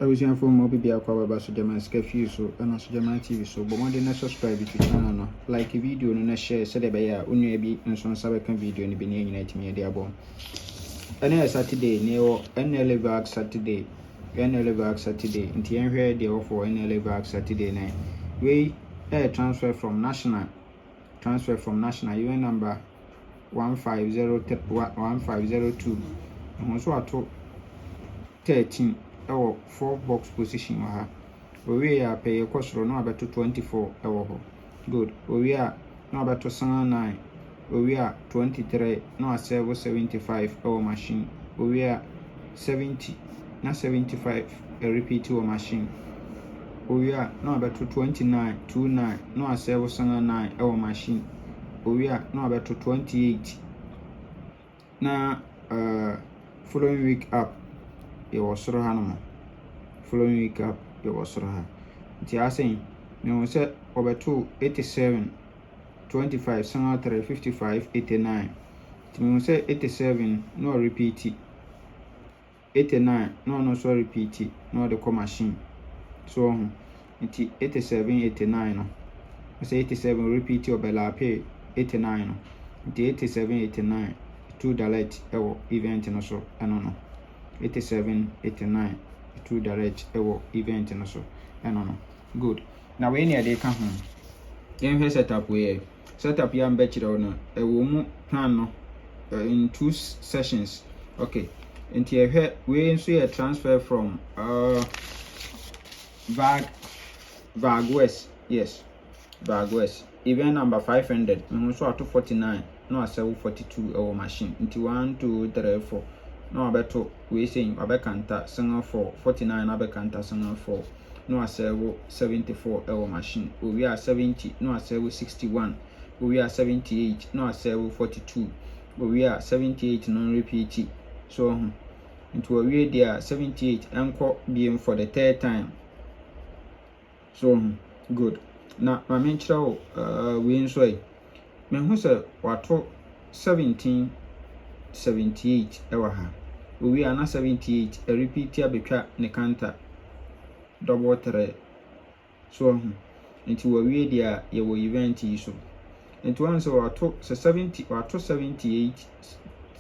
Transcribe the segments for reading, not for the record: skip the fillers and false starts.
I was young for Mobile Aqua so German Scafe so and also German TV so but one day not subscribe to channel no like a video no share so the bear only be and some sabakan video and be near United Media Bomb. And Saturday near NL Vag Saturday NL Vag Saturday in the end the offer NL Vag Saturday night. We transfer from national UN number 1502 and also I took 13 or 4 box position ha. We are pay a cost no about 24 ewo. Good. We are no about 9. We are 23 no 75 our machine. We are 70 na 75 a repeat our machine. We are no about 29 29 no 79 our machine. We are no about 28 na following week up it was Rohanamo. Following week up it was Roha. It's saying no set over 87 25 3 55 89. It means 87 no repeat it. 89 no so repeat it no the machine. So it's 87 89 no. I say 87 repeat or bella pay 89 no. It's 87 89 two direct event no so I don't know. 87 89 two direct event no so I don't know. Good. Now when you can home. Then setup we setup ya mbechira no e wo mu plan no in 2 sessions. Okay. Nti we nso ye transfer from Vag West. Yes. Vag West. Event number 500. So at 49 no 742 our machine. Nti 1 2 3 4 no abeto we saying abekanta single 4 49 abekanta single 4 no 74 our machine. We are 70 no 61. We are 78 no 42. We are 78 non repeat. So into a way there 78 anchor being for the third time. So good. Now my main show we enjoy me who say what 1778 ever ha. We are not 78 a repeat here betwa ne counter double 3. So into a way there you event so into one so what 70 what 78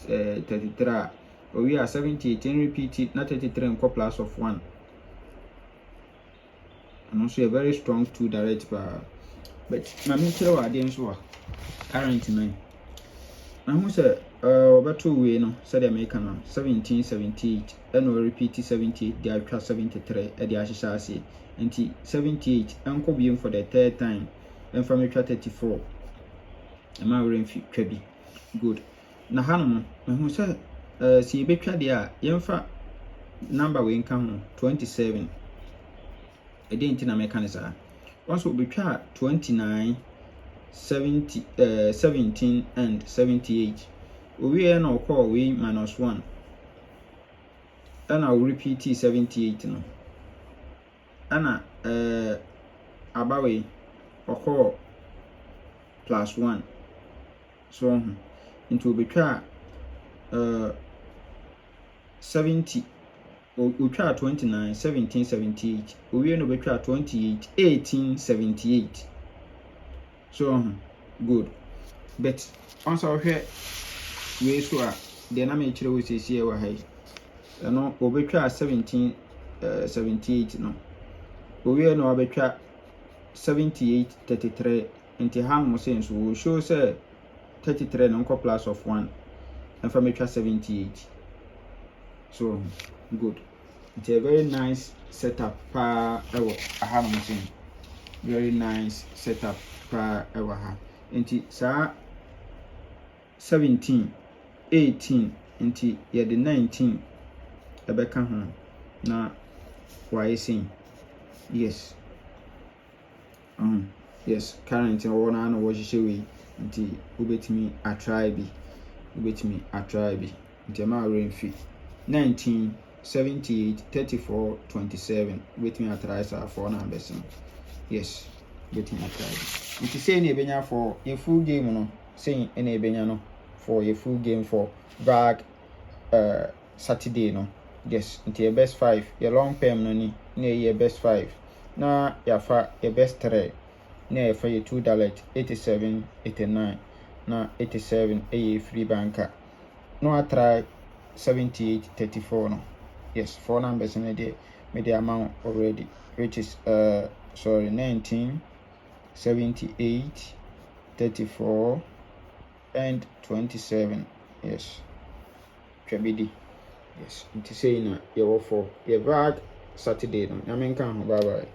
33. We are 78 and repeat it, not 33 and plus of 1. And also a very strong 2 direct bar. But my mentor audience were current 9. And who said, over 2 way no, said the American 1778 and we repeat 78, the ultra 73 at the Ashasi, and 78 and could be for the third time, and from 34. And my rain trebi. Good. Now, Hanum, who said, see betwa dia yemfa number we nka 27 edin na mekanisa also betwa 29 70 17 and 78 we na call we -1 and I will repeat 78 no ana abawe call +1 so into betwa 70 we try 29 17 78 we no be try 28 18 78. So good. But also here we so the na me kire we say we high no we try 17 78 no we no we try 78 33 into ham say so we show say 33 no plus of 1 and from 78. So good. It's a very nice setup per hour. Very nice setup per hour. Into 17 18 into the 19 ebeka home. Now why saying yes. Yes, currently one and what you we into ubet me a try be. Into my rain fee 19 78 34 27 with me at rise for numbers. Yes, with me at rise. If you say any benya for a full game no, saying any benya no for a full game for Vag Saturday no. Yes, into your best 5. Your long perm no ni. Near your best 5. Na your your best 3. Near for your $2, 87, 89. Na 87 a free banker. No, I try 78, 34 no. Yes, 4 numbers in a day. With the amount already, which is 19, 78, 34, and 27. Yes, Trabidi. Yes, it's saying you offer your bag Saturday. No, I mean, bye bye.